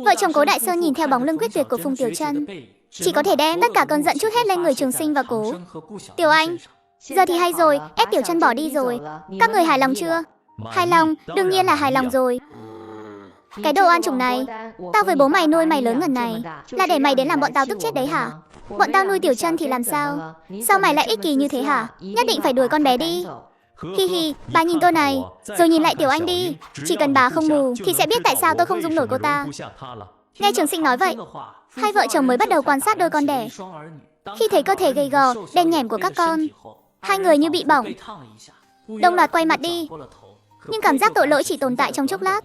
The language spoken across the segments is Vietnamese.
Vợ chồng Cố Đại Sơn nhìn theo bóng lưng quyết tuyệt của Phùng Tiểu Chân, chỉ có thể đem tất cả cơn giận trút hết lên người Trường Sinh và Cố Tiểu Anh. Giờ thì hay rồi, ép Tiểu Chân bỏ đi rồi. Các người hài lòng chưa? Hài lòng, đương nhiên là hài lòng rồi. Cái đồ oan trùng này, tao với bố mày nuôi mày lớn ngần này là để mày đến làm bọn tao tức chết đấy hả? Bọn tao nuôi Tiểu Chân thì làm sao? Sao mày lại ích kỷ như thế hả? Nhất định phải đuổi con bé đi. Hi hi, bà nhìn tôi này, rồi nhìn lại Tiểu Anh đi. Chỉ cần bà không mù thì sẽ biết tại sao tôi không dung nổi cô ta. Nghe Trường Sinh nói vậy, hai vợ chồng mới bắt đầu quan sát đôi con đẻ. Khi thấy cơ thể gầy gò, đen nhẻm của các con, hai người như bị bỏng, đồng loạt quay mặt đi. Nhưng cảm giác tội lỗi chỉ tồn tại trong chốc lát,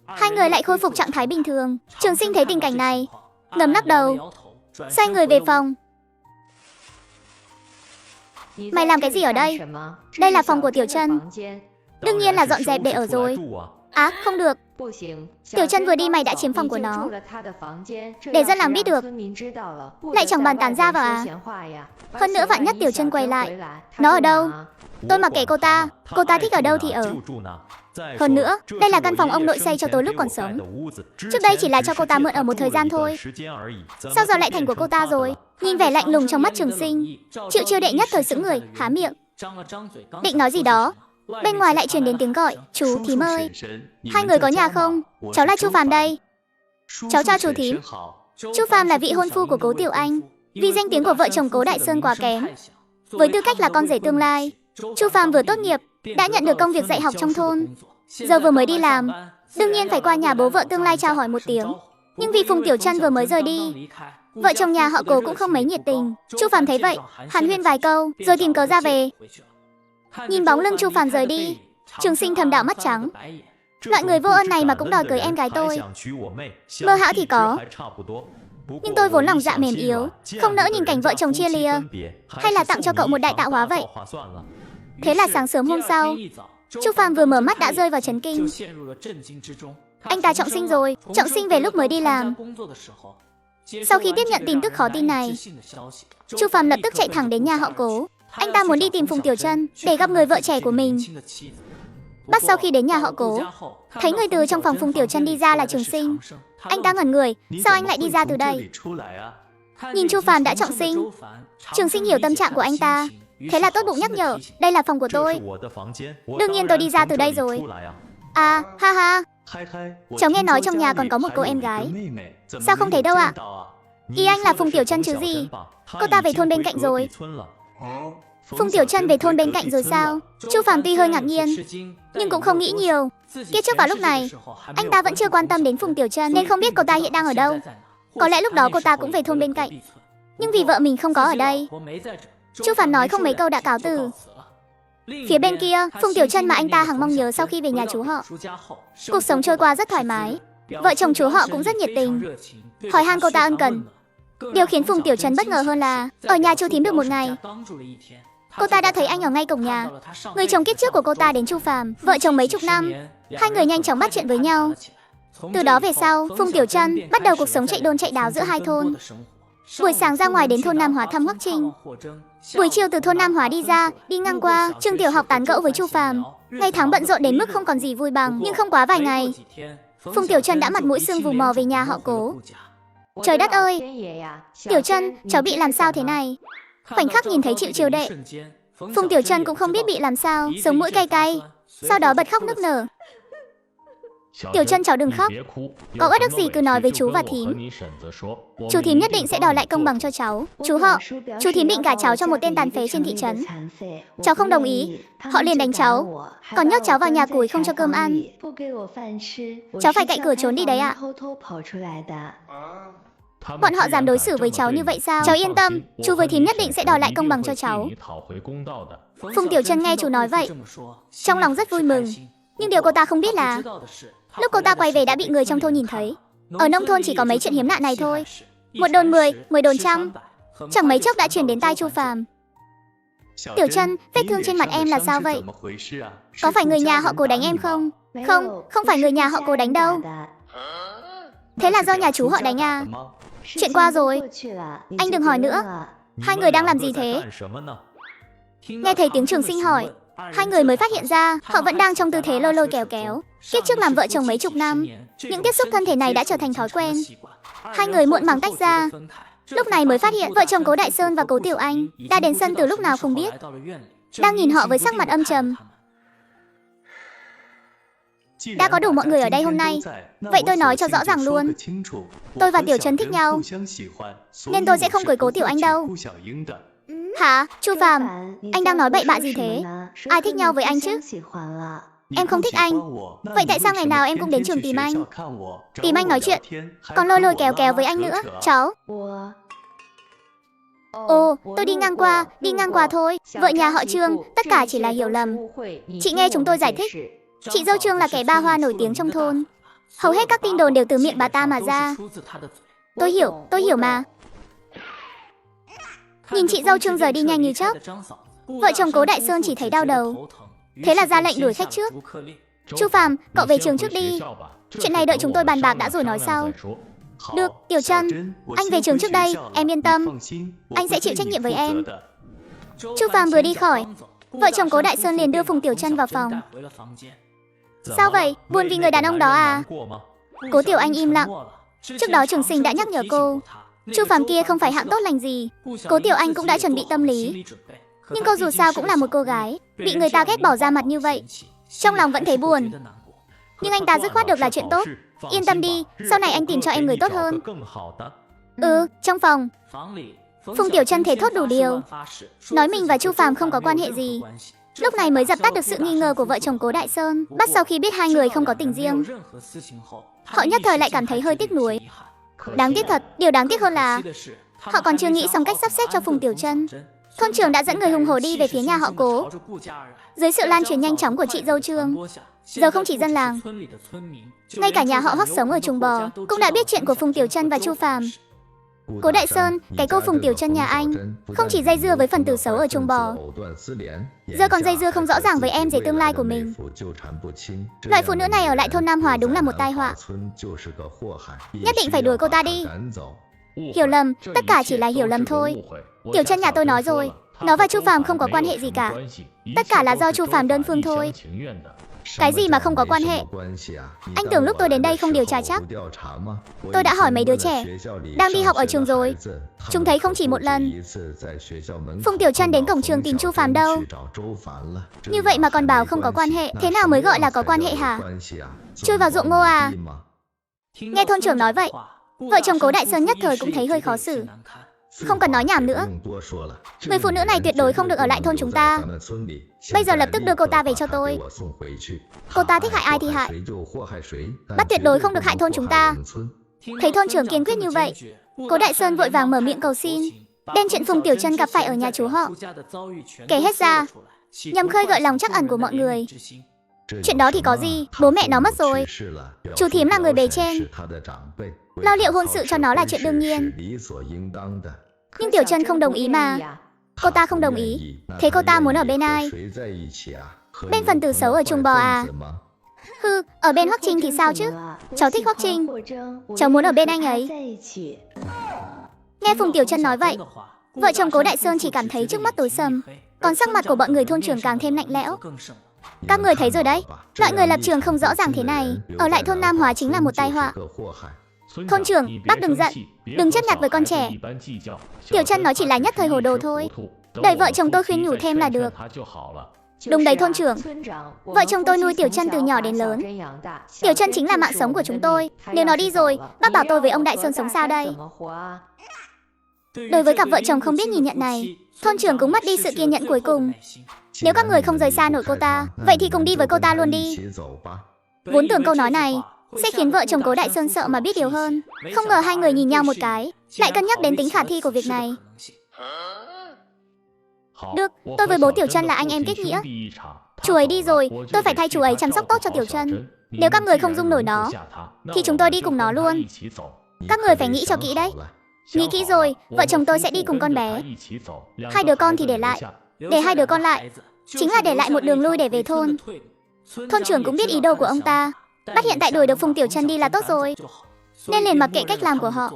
hai người lại khôi phục trạng thái bình thường. Trường Sinh thấy tình cảnh này, ngầm lắc đầu, xoay người về phòng. Mày làm cái gì ở đây? Đây là phòng của Tiểu Chân, đương nhiên là dọn dẹp để ở rồi. Á, không được. Tiểu Chân vừa đi mày đã chiếm phòng của nó, để dân làng biết được, lại chẳng bàn tán ra vào à? Hơn nữa vạn nhất Tiểu Chân quay lại, nó ở đâu? Tôi mặc kệ cô ta thích ở đâu thì ở. Hơn nữa, đây là căn phòng ông nội xây cho tôi lúc còn sống. Trước đây chỉ là cho cô ta mượn ở một thời gian thôi, sao giờ lại thành của cô ta rồi? Nhìn vẻ lạnh lùng trong mắt Trường Sinh, Triệu Chiêu đệ nhất thời sững người, há miệng định nói gì đó. Bên ngoài lại truyền đến tiếng gọi, chú thím ơi, hai người có nhà không? Cháu là Chu Phàm đây. Cháu chào chú thím. Chu Phàm là vị hôn phu của Cố Tiểu Anh. Vì danh tiếng của vợ chồng Cố Đại Sơn quá kém, với tư cách là con rể tương lai, Chu Phàm vừa tốt nghiệp đã nhận được công việc dạy học trong thôn. Giờ vừa mới đi làm, đương nhiên phải qua nhà bố vợ tương lai chào hỏi một tiếng. Nhưng vì Phùng Tiểu Chân vừa mới rời đi, vợ chồng nhà họ Cố cũng không mấy nhiệt tình. Chu Phàm thấy vậy, hàn huyên vài câu rồi tìm cớ ra về. Nhìn bóng lưng Chu Phàm rời đi, Trường Sinh thầm đảo mắt trắng. Loại người vô ơn này mà cũng đòi cưới em gái tôi. Mơ hão thì có, nhưng tôi vốn lòng dạ mềm yếu, không nỡ nhìn cảnh vợ chồng chia lìa. Hay là tặng cho cậu một đại tạo hóa vậy. Thế là sáng sớm hôm sau, Chu Phàm vừa mở mắt đã rơi vào chấn kinh. Anh ta trọng sinh rồi. Trọng sinh về lúc mới đi làm. Sau khi tiếp nhận tin tức khó tin này, Chu Phàm lập tức chạy thẳng đến nhà họ Cố. Anh ta muốn đi tìm Phùng Tiểu Chân để gặp người vợ trẻ của mình. Bắt sau khi đến nhà họ Cố, thấy người từ trong phòng Phùng Tiểu Chân đi ra là Trường Sinh. Anh ta ngẩn người, sao anh lại đi ra từ đây? Nhìn Chu Phàm đã trọng sinh, Trường Sinh hiểu tâm trạng của anh ta, thế là tốt bụng nhắc nhở, đây là phòng của tôi. Đương nhiên tôi đi ra từ đây rồi. À, ha ha, cháu nghe nói trong nhà còn có một cô em gái. Sao không thấy đâu ạ? Ý anh là Phùng Tiểu Chân chứ gì? Cô ta về thôn bên cạnh rồi. Phùng Tiểu Chân về thôn bên cạnh rồi sao? Chu Phàm tuy hơi ngạc nhiên, nhưng cũng không nghĩ nhiều. Kiếp trước vào lúc này, anh ta vẫn chưa quan tâm đến Phùng Tiểu Chân nên không biết cô ta hiện đang ở đâu. Có lẽ lúc đó cô ta cũng về thôn bên cạnh, nhưng vì vợ mình không có ở đây, Chu Phàm nói không mấy câu đã cáo từ. Phía bên kia, Phùng Tiểu Chân mà anh ta hằng mong nhớ sau khi về nhà chú họ. Cuộc sống trôi qua rất thoải mái, vợ chồng chú họ cũng rất nhiệt tình, hỏi han cô ta ân cần. Điều khiến Phùng Tiểu Chân bất ngờ hơn là ở nhà chú thím được một ngày, cô ta đã thấy anh ở ngay cổng nhà. Người chồng kiếp trước của cô ta đến Chu Phàm, vợ chồng mấy chục năm, hai người nhanh chóng bắt chuyện với nhau. Từ đó về sau, Phùng Tiểu Chân bắt đầu cuộc sống chạy đôn chạy đáo giữa hai thôn. Buổi sáng ra ngoài đến thôn Nam Hóa thăm Hoắc Trinh, buổi chiều từ thôn Nam Hóa đi ra, đi ngang qua trường tiểu học tán gẫu với Chu Phàm. Ngày tháng bận rộn đến mức không còn gì vui bằng, nhưng không quá vài ngày, Phùng Tiểu Chân đã mặt mũi sưng vù mò về nhà họ Cố. Trời đất ơi, Tiểu Chân, cháu bị làm sao thế này? Khoảnh khắc nhìn thấy Triệu Chiêu đệ, Phùng Tiểu Chân cũng không biết bị làm sao, sống mũi cay cay, sau đó bật khóc nức nở. Tiểu Chân cháu đừng khóc, có uất ức gì cứ nói với chú và thím. Chú thím nhất định sẽ đòi lại công bằng cho cháu. Chú thím định gả cháu cho một tên tàn phế trên thị trấn. Cháu không đồng ý, họ liền đánh cháu, còn nhốt cháu vào nhà củi không cho cơm ăn. Cháu phải cạy cửa trốn đi đấy ạ. Bọn họ dám đối xử với cháu như vậy sao? Cháu yên tâm, chú với thím nhất định sẽ đòi lại công bằng cho cháu. Phùng Tiểu Chân nghe chú nói vậy, trong lòng rất vui mừng. Nhưng điều cô ta không biết là lúc cô ta quay về đã bị người trong thôn nhìn thấy. Ở nông thôn chỉ có mấy chuyện hiếm lạ này thôi, một đồn 10, 10 đồn trăm, chẳng mấy chốc đã truyền đến tai Chu Phàm. Tiểu Chân, vết thương trên mặt em là sao vậy? Có phải người nhà họ Cố đánh em không? Không phải người nhà họ Cố đánh đâu. Thế là do nhà chú họ đánh à? Chuyện qua rồi, anh đừng hỏi nữa. Hai người đang làm gì thế? Nghe thấy tiếng Trường Sinh hỏi, hai người mới phát hiện ra họ vẫn đang trong tư thế lôi lôi kéo kéo. Kiếp trước làm vợ chồng mấy chục năm, những tiếp xúc thân thể này đã trở thành thói quen. Hai người muộn màng tách ra. Lúc này mới phát hiện vợ chồng Cố Đại Sơn và Cố Tiểu Anh đã đến sân từ lúc nào không biết, đang nhìn họ với sắc mặt âm trầm. Đã có đủ mọi người ở đây hôm nay, vậy tôi nói cho rõ ràng luôn. Tôi và Tiểu Trân thích nhau, nên tôi sẽ không cưới Cố Tiểu Anh đâu. Hả? Chu Phàm, anh đang nói bậy bạ gì thế? Ai thích nhau với anh chứ? Em không thích anh. Vậy tại sao ngày nào em cũng đến trường tìm anh? Tìm anh nói chuyện, còn lôi lôi kéo kéo với anh nữa, cháu. Ồ, tôi đi ngang qua thôi. Vợ nhà họ Trương, tất cả chỉ là hiểu lầm. Chị nghe chúng tôi giải thích. Chị dâu Trương là kẻ ba hoa nổi tiếng trong thôn. Hầu hết các tin đồn đều từ miệng bà ta mà ra. Tôi hiểu mà. Nhìn chị dâu Trương rời đi nhanh như chớp. Vợ chồng Cố Đại Sơn chỉ thấy đau đầu. Thế là ra lệnh đuổi khách trước. Chu Phàm, cậu về trường trước đi. Chuyện này đợi chúng tôi bàn bạc đã rồi nói sau. Được, Tiểu Trân, anh về trường trước đây, em yên tâm. Anh sẽ chịu trách nhiệm với em. Chu Phàm vừa đi khỏi, vợ chồng Cố Đại Sơn liền đưa Phùng Tiểu Trân vào phòng. Sao vậy? Buồn vì người đàn ông đó à? Cố Tiểu Anh im lặng. Trước đó Trường Sinh đã nhắc nhở cô, Chu Phàm kia không phải hạng tốt lành gì. Cố Tiểu Anh cũng đã chuẩn bị tâm lý. Nhưng cô dù sao cũng là một cô gái, bị người ta ghét bỏ ra mặt như vậy, trong lòng vẫn thấy buồn. Nhưng anh ta dứt khoát được là chuyện tốt. Yên tâm đi, sau này anh tìm cho em người tốt hơn. Trong phòng, Phùng Tiểu Trân thể thốt đủ điều, nói mình và Chu Phàm không có quan hệ gì. Lúc này mới dập tắt được sự nghi ngờ của vợ chồng Cố Đại Sơn. Bắt sau khi biết hai người không có tình riêng, họ nhất thời lại cảm thấy hơi tiếc nuối. Đáng tiếc thật, điều đáng tiếc hơn là họ còn chưa nghĩ xong cách sắp xếp cho Phùng Tiểu Trân. Thôn trưởng đã dẫn người hùng hổ đi về phía nhà họ Cố. Dưới sự lan truyền nhanh chóng của chị dâu Trương, giờ không chỉ dân làng, ngay cả nhà họ Hoắc sống ở Trùng Bò cũng đã biết chuyện của Phùng Tiểu Trân và Chu Phàm. Cố Đại Sơn, cái cô Phùng Tiểu Trân nhà anh, không chỉ dây dưa với phần tử xấu ở Trùng Bò, giờ còn dây dưa không rõ ràng với em rể tương lai của mình. Loại phụ nữ này ở lại thôn Nam Hòa đúng là một tai họa. Nhất định phải đuổi cô ta đi. Hiểu lầm, tất cả chỉ là hiểu lầm thôi. Tiểu Trân nhà tôi nói rồi, nó và Chu Phàm không có quan hệ gì cả. Tất cả là do Chu Phàm đơn phương thôi. Cái gì mà không có quan hệ? Anh tưởng lúc tôi đến đây không điều tra chắc. Tôi đã hỏi mấy đứa trẻ đang đi học ở trường rồi, chúng thấy không chỉ một lần Phùng Tiểu Trân đến cổng trường tìm Chu Phàm đâu. Như vậy mà còn bảo không có quan hệ, thế nào mới gọi là có quan hệ hả? Chui vào ruộng ngô à? Nghe thôn trưởng nói vậy, vợ chồng Cố Đại Sơn nhất thời cũng thấy hơi khó xử. Không cần nói nhảm nữa, người phụ nữ này tuyệt đối không được ở lại thôn chúng ta. Bây giờ lập tức đưa cô ta về cho tôi. Cô ta thích hại ai thì hại, bắt tuyệt đối không được hại thôn chúng ta. Thấy thôn trưởng kiên quyết như vậy, Cố Đại Sơn vội vàng mở miệng cầu xin, đem chuyện Phùng Tiểu Trân gặp phải ở nhà chú họ kể hết ra, nhằm khơi gợi lòng trắc ẩn của mọi người. Chuyện đó thì có gì, bố mẹ nó mất rồi, chú thím là người bề trên, lo liệu hôn sự cho nó là chuyện đương nhiên. Nhưng Tiểu Trân không đồng ý mà. Cô ta không đồng ý, thế cô ta muốn ở bên ai? Bên phần tử xấu ở Trùng Bò à? Hừ, ở bên Hoắc Trinh thì sao chứ? Cháu thích Hoắc Trinh, cháu muốn ở bên anh ấy. Nghe Phùng Tiểu Trân nói vậy, vợ chồng Cố Đại Sơn chỉ cảm thấy trước mắt tối sầm, còn sắc mặt của bọn người thôn trưởng càng thêm lạnh lẽo. Các người thấy rồi đấy, loại người lập trường không rõ ràng thế này, ở lại thôn Nam Hóa chính là một tai họa. Thôn trưởng, bác đừng giận, đừng chấp nhặt với con trẻ. Tiểu Trân nói chỉ là nhất thời hồ đồ thôi, đợi vợ chồng tôi khuyên nhủ thêm là được. Đúng đấy thôn trưởng, vợ chồng tôi nuôi Tiểu Trân từ nhỏ đến lớn. Tiểu Trân chính là mạng sống của chúng tôi. Nếu nó đi rồi, bác bảo tôi với ông Đại Sơn sống sao đây? Đối với cặp vợ chồng không biết nhìn nhận này, thôn trưởng cũng mất đi sự kiên nhẫn cuối cùng. Nếu các người không rời xa nổi cô ta, vậy thì cùng đi với cô ta luôn đi. Vốn tưởng câu nói này sẽ khiến vợ chồng Cố Đại Sơn sợ mà biết điều hơn, không ngờ hai người nhìn nhau một cái, lại cân nhắc đến tính khả thi của việc này. Được, tôi với bố Tiểu Trân là anh em kết nghĩa. Chú ấy đi rồi, tôi phải thay chú ấy chăm sóc tốt cho Tiểu Trân. Nếu các người không dung nổi nó, thì chúng tôi đi cùng nó luôn. Các người phải nghĩ cho kỹ đấy. Nghĩ kỹ rồi, vợ chồng tôi sẽ đi cùng con bé. Hai đứa con thì để lại. Để hai đứa con lại, chính là để lại một đường lui để về thôn. Thôn trưởng cũng biết ý đồ của ông ta, bắt hiện tại đuổi được Phùng Tiểu Trân đi là tốt rồi, nên liền mặc kệ cách làm của họ.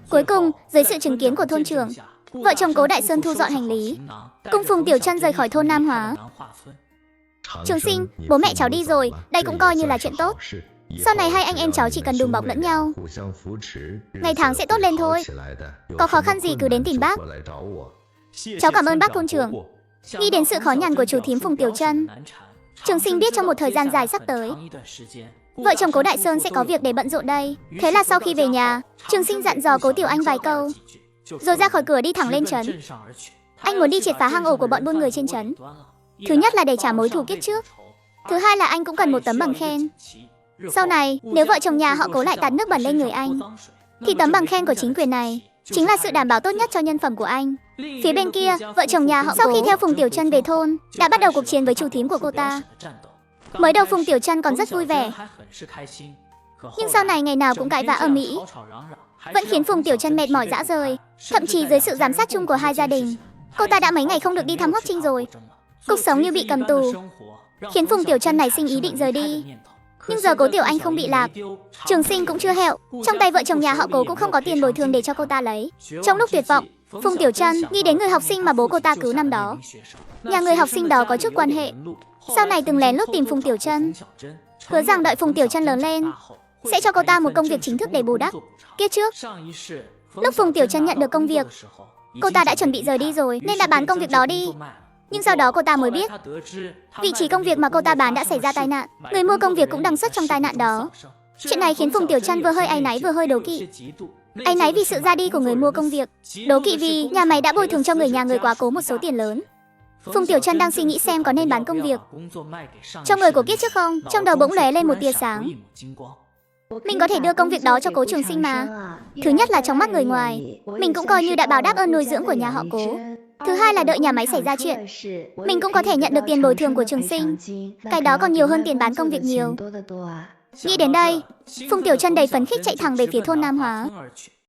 Cuối cùng, dưới sự chứng kiến của thôn trưởng, vợ chồng Cố Đại Sơn thu dọn hành lý, cùng Phùng Tiểu Trân rời khỏi thôn Nam Hóa. Trường Sinh, bố mẹ cháu đi rồi, đây cũng coi như là chuyện tốt. Sau này hai anh em cháu chỉ cần đùm bọc lẫn nhau, ngày tháng sẽ tốt lên thôi. Có khó khăn gì cứ đến tìm bác. Cháu cảm ơn bác thôn trưởng. Nghĩ đến sự khó nhằn của chú thím Phùng Tiểu Trân, Trường Sinh biết trong một thời gian dài sắp tới, vợ chồng Cố Đại Sơn sẽ có việc để bận rộn đây. Thế là sau khi về nhà, Trường Sinh dặn dò Cố Tiểu Anh vài câu, rồi ra khỏi cửa đi thẳng lên trấn. Anh muốn đi triệt phá hang ổ của bọn buôn người trên trấn. Thứ nhất là để trả mối thù kiếp trước, thứ hai là anh cũng cần một tấm bằng khen. Sau này, nếu vợ chồng nhà họ Cố lại tạt nước bẩn lên người anh, thì tấm bằng khen của chính quyền này chính là sự đảm bảo tốt nhất cho nhân phẩm của anh. Phía bên kia, vợ chồng nhà họ Cố sau khi theo Phùng Tiểu Trân về thôn đã bắt đầu cuộc chiến với chủ thím của cô ta. Mới đầu Phùng Tiểu Trân còn rất vui vẻ, nhưng sau này ngày nào cũng cãi vã ầm ĩ, vẫn khiến Phùng Tiểu Trân mệt mỏi rã rời. Thậm chí dưới sự giám sát chung của hai gia đình, cô ta đã mấy ngày không được đi thăm Hoắc Trinh rồi. Cuộc sống như bị cầm tù, khiến Phùng Tiểu Trân nảy sinh ý định rời đi. Nhưng giờ Cố Tiểu Anh không bị lạc, Trường Sinh cũng chưa hẹo, trong tay vợ chồng nhà họ Cố cũng không có tiền bồi thường để cho cô ta lấy. Trong lúc tuyệt vọng, Phùng Tiểu Trân nghĩ đến người học sinh mà bố cô ta cứu năm đó. Nhà người học sinh đó có chút quan hệ, sau này từng lén lút tìm Phùng Tiểu Trân, hứa rằng đợi Phùng Tiểu Trân lớn lên sẽ cho cô ta một công việc chính thức để bù đắp. Kiếp trước, lúc Phùng Tiểu Trân nhận được công việc, cô ta đã chuẩn bị rời đi rồi nên đã bán công việc đó đi. Nhưng sau đó cô ta mới biết, vị trí công việc mà cô ta bán đã xảy ra tai nạn. Người mua công việc cũng đăng xuất trong tai nạn đó. Chuyện này khiến Phùng Tiểu Trân vừa hơi áy náy vừa hơi đố kỵ. Áy náy vì sự ra đi của người mua công việc, đố kỵ vì nhà máy đã bồi thường cho người nhà người quá cố một số tiền lớn. Phùng Tiểu Trân đang suy nghĩ xem có nên bán công việc cho người của kiếp trước không. Trong đầu bỗng lóe lên một tia sáng. Mình có thể đưa công việc đó cho Cố Trường Sinh mà. Thứ nhất là trong mắt người ngoài, mình cũng coi như đã báo đáp ơn nuôi dưỡng của nhà họ Cố. Thứ hai là đợi nhà máy xảy ra chuyện, mình cũng có thể nhận được tiền bồi thường của Trường Sinh. Cái đó còn nhiều hơn tiền bán công việc nhiều. Nghĩ đến đây, Phùng Tiểu Trân đầy phấn khích chạy thẳng về phía thôn Nam Hóa.